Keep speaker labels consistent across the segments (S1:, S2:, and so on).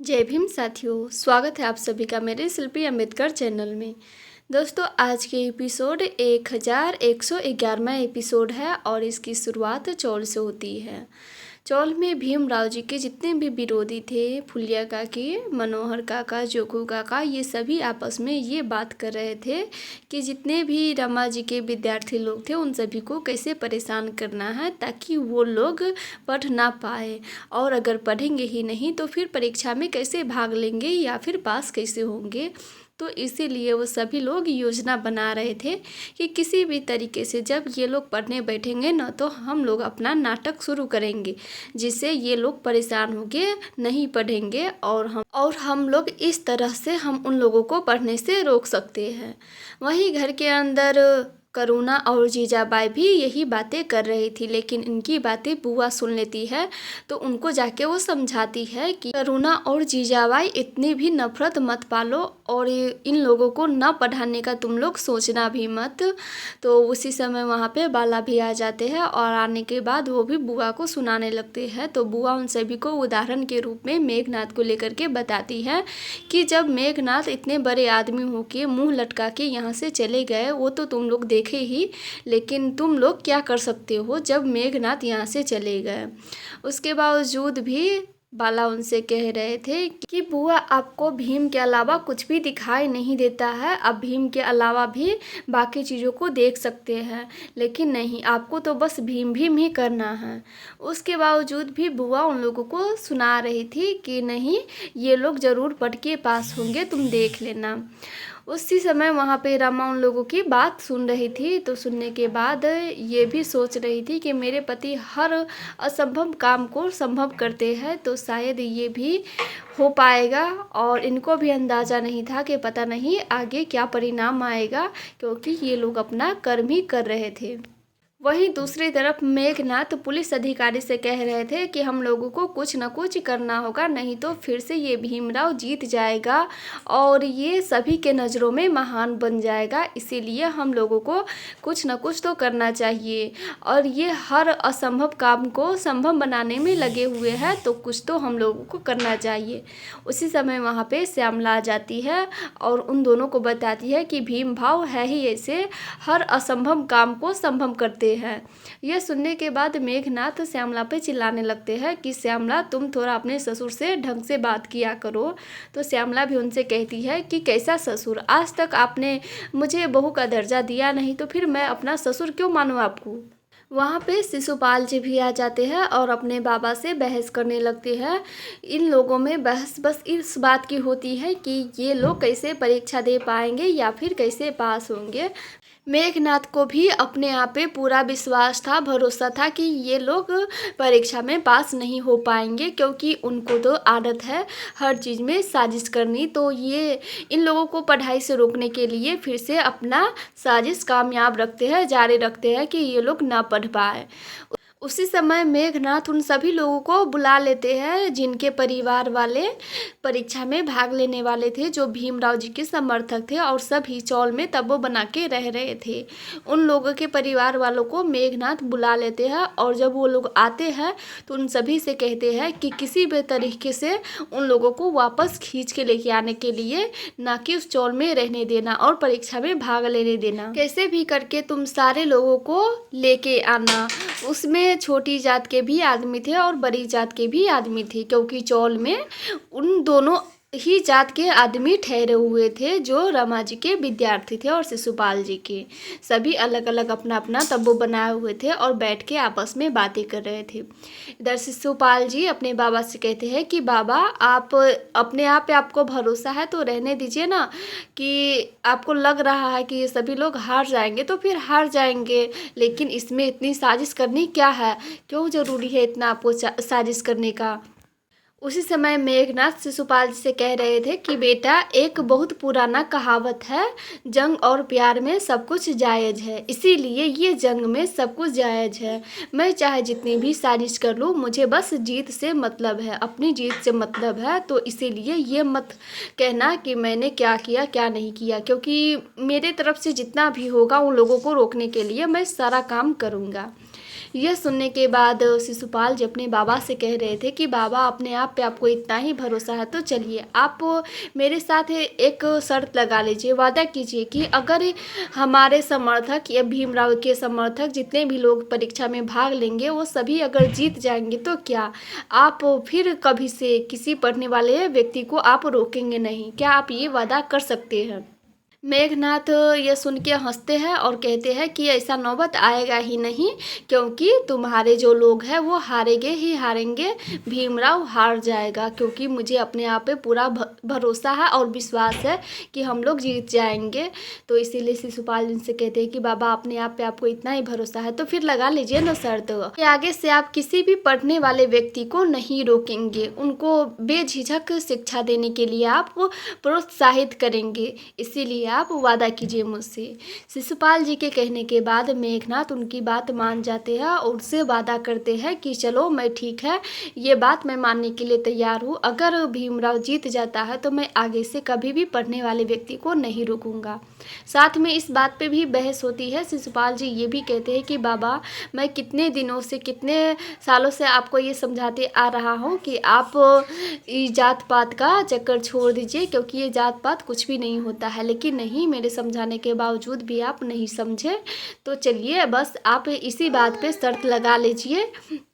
S1: जय भीम साथियों, स्वागत है आप सभी का मेरे शिल्पी अम्बेडकर चैनल में। दोस्तों, आज के एपिसोड 1111वां एपिसोड है और इसकी शुरुआत चौल से होती है। चौल में भीमराव जी के जितने भी विरोधी थे, फुलिया काकी, मनोहर काका, जोगू काका, ये सभी आपस में ये बात कर रहे थे कि जितने भी रमा जी के विद्यार्थी लोग थे उन सभी को कैसे परेशान करना है ताकि वो लोग पढ़ ना पाए, और अगर पढ़ेंगे ही नहीं तो फिर परीक्षा में कैसे भाग लेंगे या फिर पास कैसे होंगे। तो इसीलिए वो सभी लोग योजना बना रहे थे कि किसी भी तरीके से जब ये लोग पढ़ने बैठेंगे ना तो हम लोग अपना नाटक शुरू करेंगे जिससे ये लोग परेशान होंगे, नहीं पढ़ेंगे, और हम लोग इस तरह से हम उन लोगों को पढ़ने से रोक सकते हैं। वहीं घर के अंदर करुणा और जीजाबाई भी यही बातें कर रही थी, लेकिन इनकी बातें बुआ सुन लेती है तो उनको जाके वो समझाती है कि करुणा और जीजाबाई इतनी भी नफरत मत पालो और इन लोगों को न पढ़ाने का तुम लोग सोचना भी मत। तो उसी समय वहाँ पे बाला भी आ जाते हैं और आने के बाद वो भी बुआ को सुनाने लगते हैं। तो बुआ उन सभी को उदाहरण के रूप में मेघनाथ को लेकर के बताती है कि जब मेघनाथ इतने बड़े आदमी हो के मुँह लटका के यहाँ से चले गए वो तो तुम लोग देखे ही, लेकिन तुम लोग क्या कर सकते हो जब मेघनाथ यहाँ से चले गए। उसके बावजूद भी बाला उनसे कह रहे थे कि बुआ आपको भीम के अलावा कुछ भी दिखाई नहीं देता है, आप भीम के अलावा भी बाकी चीज़ों को देख सकते हैं, लेकिन नहीं, आपको तो बस भीम भीम ही करना है। उसके बावजूद भी बुआ उन लोगों को सुना रही थी कि नहीं, ये लोग ज़रूर पढ़ के पास होंगे, तुम देख लेना। उसी समय वहाँ पे रमा उन लोगों की बात सुन रही थी, तो सुनने के बाद ये भी सोच रही थी कि मेरे पति हर असंभव काम को संभव करते हैं, तो शायद ये भी हो पाएगा। और इनको भी अंदाज़ा नहीं था कि पता नहीं आगे क्या परिणाम आएगा, क्योंकि ये लोग अपना कर्म ही कर रहे थे। वहीं दूसरी तरफ मेघनाथ पुलिस अधिकारी से कह रहे थे कि हम लोगों को कुछ न कुछ करना होगा, नहीं तो फिर से ये भीमराव जीत जाएगा और ये सभी के नज़रों में महान बन जाएगा। इसीलिए हम लोगों को कुछ न कुछ तो करना चाहिए और ये हर असंभव काम को संभव बनाने में लगे हुए हैं, तो कुछ तो हम लोगों को करना चाहिए। उसी समय वहाँ पे श्यामला आ जाती है और उन दोनों को बताती है कि भीम भाव है ही ऐसे, हर असंभव काम को संभव करते हैं। यह सुनने के बाद मेघनाथ श्यामला पे चिल्लाने लगते हैं कि श्यामला, तुम थोड़ा अपने ससुर से ढंग से बात किया करो। तो श्यामला भी उनसे कहती है कि कैसा ससुर, आज तक आपने मुझे बहू का दर्जा दिया नहीं, तो फिर मैं अपना ससुर क्यों मानूं आपको। वहाँ पे शिशुपाल जी भी आ जाते हैं और अपने बाबा से बहस करने लगते हैं। इन लोगों में बहस बस इस बात की होती है कि ये लोग कैसे परीक्षा दे पाएंगे या फिर कैसे पास होंगे। मेघनाथ को भी अपने आप पे पूरा विश्वास था, भरोसा था कि ये लोग परीक्षा में पास नहीं हो पाएंगे, क्योंकि उनको तो आदत है हर चीज़ में साजिश करनी। तो ये इन लोगों को पढ़ाई से रोकने के लिए फिर से अपना साजिश कामयाब रखते हैं, जारी रखते हैं कि ये लोग ना पढ़ पाए। उसी समय मेघनाथ उन सभी लोगों को बुला लेते हैं जिनके परिवार वाले परीक्षा में भाग लेने वाले थे, जो भीमराव जी के समर्थक थे और सभी चौल में तब्बू बना के रह रहे थे। उन लोगों के परिवार वालों को मेघनाथ बुला लेते हैं और जब वो लोग आते हैं तो उन सभी से कहते हैं कि किसी भी तरीके से उन लोगों को वापस खींच के लेके आने के लिए, ना कि उस चौल में रहने देना और परीक्षा में भाग लेने देना। कैसे भी करके तुम सारे लोगों को लेके आना। उसमें छोटी जात के भी आदमी थे और बड़ी जात के भी आदमी थे, क्योंकि चौल में उन दोनों ही जात के आदमी ठहरे हुए थे, जो रमा जी के विद्यार्थी थे और शिशुपाल जी के। सभी अलग अलग अपना अपना तब्बू बनाए हुए थे और बैठ के आपस में बातें कर रहे थे। इधर शिशुपाल जी अपने बाबा से कहते हैं कि बाबा, आप अपने आप पे आपको भरोसा है तो रहने दीजिए ना, कि आपको लग रहा है कि ये सभी लोग हार जाएंगे तो फिर हार जाएंगे, लेकिन इसमें इतनी साजिश करनी क्या है, क्यों ज़रूरी है इतना आपको साजिश करने का। उसी समय मेघनाथ शिशुपाल जी से कह रहे थे कि बेटा, एक बहुत पुराना कहावत है, जंग और प्यार में सब कुछ जायज़ है, इसीलिए ये जंग में सब कुछ जायज़ है। मैं चाहे जितनी भी साजिश कर लूँ, मुझे बस जीत से मतलब है, अपनी जीत से मतलब है। तो इसीलिए ये मत कहना कि मैंने क्या किया क्या नहीं किया, क्योंकि मेरे तरफ से जितना भी होगा उन लोगों को रोकने के लिए मैं सारा काम करूँगा। यह सुनने के बाद शिशुपाल जी अपने बाबा से कह रहे थे कि बाबा, अपने आप पे आपको इतना ही भरोसा है तो चलिए आप मेरे साथ एक शर्त लगा लीजिए, वादा कीजिए कि अगर हमारे समर्थक या भीमराव के समर्थक जितने भी लोग परीक्षा में भाग लेंगे वो सभी अगर जीत जाएंगे तो क्या आप फिर कभी से किसी पढ़ने वाले व्यक्ति को आप रोकेंगे नहीं? क्या आप ये वादा कर सकते हैं? मेघनाथ ये सुन के हंसते हैं और कहते हैं कि ऐसा नौबत आएगा ही नहीं, क्योंकि तुम्हारे जो लोग हैं वो हारेंगे ही हारेंगे, भीमराव हार जाएगा, क्योंकि मुझे अपने आप पे पूरा भरोसा है और विश्वास है कि हम लोग जीत जाएंगे। तो इसीलिए शिशुपाल जिनसे कहते हैं कि बाबा, अपने आप पे आपको इतना ही भरोसा है तो फिर लगा लीजिए ना शर्त कि आगे से आप किसी भी पढ़ने वाले व्यक्ति को नहीं रोकेंगे, उनको बेझिझक शिक्षा देने के लिए आप प्रोत्साहित करेंगे, इसीलिए आप वादा कीजिए मुझसे। शिशुपाल जी के कहने के बाद मेघनाथ उनकी बात मान जाते हैं और उससे वादा करते हैं कि चलो मैं ठीक है, ये बात मैं मानने के लिए तैयार हूँ, अगर भीमराव जीत जाता है तो मैं आगे से कभी भी पढ़ने वाले व्यक्ति को नहीं रोकूंगा। साथ में इस बात पे भी बहस होती है। शिशुपाल जी ये भी कहते हैं कि बाबा, मैं कितने दिनों से, कितने सालों से आपको ये समझाते आ रहा हूँ कि आप जात पात का चक्कर छोड़ दीजिए, क्योंकि ये जात पात कुछ भी नहीं होता है, लेकिन नहीं, मेरे समझाने के बावजूद भी आप नहीं समझे। तो चलिए बस आप इसी बात पे शर्त लगा लीजिए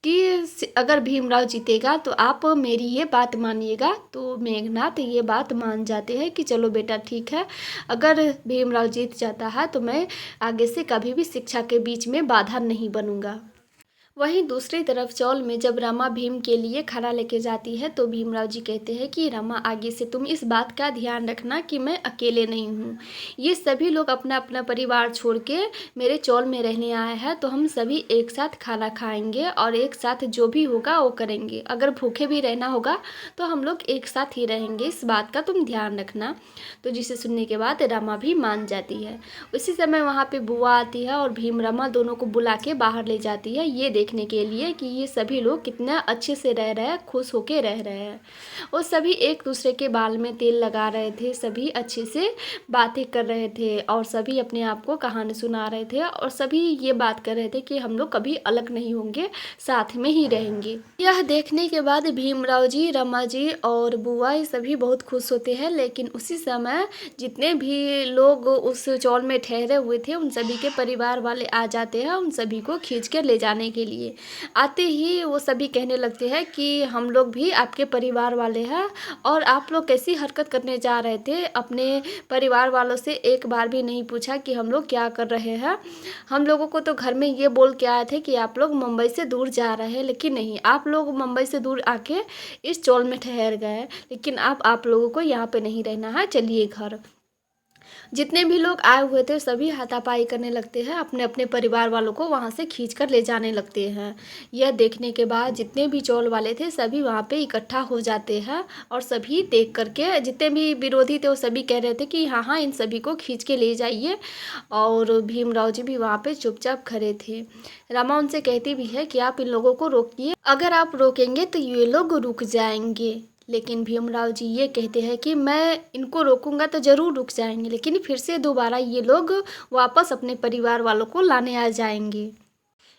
S1: कि अगर भीमराव जीतेगा तो आप मेरी ये बात मानिएगा। तो मेघनाथ ये बात मान जाते हैं कि चलो बेटा ठीक है, अगर भीमराव जीत जाता है तो मैं आगे से कभी भी शिक्षा के बीच में बाधा नहीं बनूंगा। वहीं दूसरी तरफ चौल में जब रमा भीम के लिए खाना लेके जाती है तो भीमराव जी कहते हैं कि रमा, आगे से तुम इस बात का ध्यान रखना कि मैं अकेले नहीं हूँ, ये सभी लोग अपना अपना परिवार छोड़ के मेरे चौल में रहने आए हैं, तो हम सभी एक साथ खाना खाएंगे और एक साथ जो भी होगा वो करेंगे, अगर भूखे भी रहना होगा तो हम लोग एक साथ ही रहेंगे, इस बात का तुम ध्यान रखना। तो जिसे सुनने के बाद रमा भी मान जाती है। उसी समय वहाँ पे बुआ आती है और भीम रमा दोनों को बुला के बाहर ले जाती है, ये देखने के लिए कि ये सभी लोग कितना अच्छे से रह रहे हैं, खुश होके रह रहे हैं। वो सभी एक दूसरे के बाल में तेल लगा रहे थे, सभी अच्छे से बातें कर रहे थे और सभी अपने आप को कहानी सुना रहे थे और सभी ये बात कर रहे थे कि हम लोग कभी अलग नहीं होंगे, साथ में ही रहेंगे। यह देखने के बाद भीमराव जी, रमा जी और बुआ ये सभी बहुत खुश होते हैं, लेकिन उसी समय जितने भी लोग उस चौल में ठहरे हुए थे उन सभी के परिवार वाले आ जाते हैं, उन सभी को खींच कर ले जाने के लिए। आते ही वो सभी कहने लगते हैं कि हम लोग भी आपके परिवार वाले हैं और आप लोग कैसी हरकत करने जा रहे थे, अपने परिवार वालों से एक बार भी नहीं पूछा कि हम लोग क्या कर रहे हैं। हम लोगों को तो घर में ये बोल के आए थे कि आप लोग मुंबई से दूर जा रहे हैं, लेकिन नहीं, आप लोग मुंबई से दूर आके इस चौल में ठहर गए, लेकिन आप लोगों को यहाँ पे नहीं रहना है, चलिए घर। जितने भी लोग आए हुए थे सभी हाथापाई करने लगते हैं, अपने अपने परिवार वालों को वहाँ से खींच कर ले जाने लगते हैं। यह देखने के बाद जितने भी चौल वाले थे सभी वहाँ पे इकट्ठा हो जाते हैं और सभी देख करके, जितने भी विरोधी थे वो सभी कह रहे थे कि हाँ हाँ, इन सभी को खींच के ले जाइए, और भीमराव जी भी वहाँ पे चुपचाप खड़े थे। रमा उनसे कहती भी है कि आप इन लोगों को रोकिए, अगर आप रोकेंगे तो ये लोग रुक जाएंगे। लेकिन भीमराव जी ये कहते हैं कि मैं इनको रोकूंगा तो ज़रूर रुक जाएंगे, लेकिन फिर से दोबारा ये लोग वापस अपने परिवार वालों को लाने आ जाएंगे।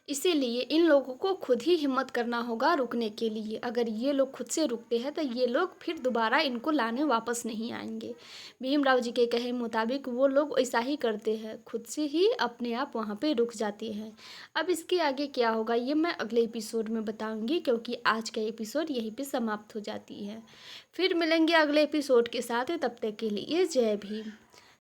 S1: इसीलिए इन लोगों को खुद ही हिम्मत करना होगा रुकने के लिए, अगर ये लोग खुद से रुकते हैं तो ये लोग फिर दोबारा इनको लाने वापस नहीं आएंगे। भीमराव जी के कहे मुताबिक वो लोग ऐसा ही करते हैं, खुद से ही अपने आप वहाँ पे रुक जाते हैं। अब इसके आगे क्या होगा ये मैं अगले एपिसोड में बताऊंगी, क्योंकि आज का एपिसोड यहीं पे समाप्त हो जाती है। फिर मिलेंगे अगले एपिसोड के साथ, तब तक के लिए जय भीम।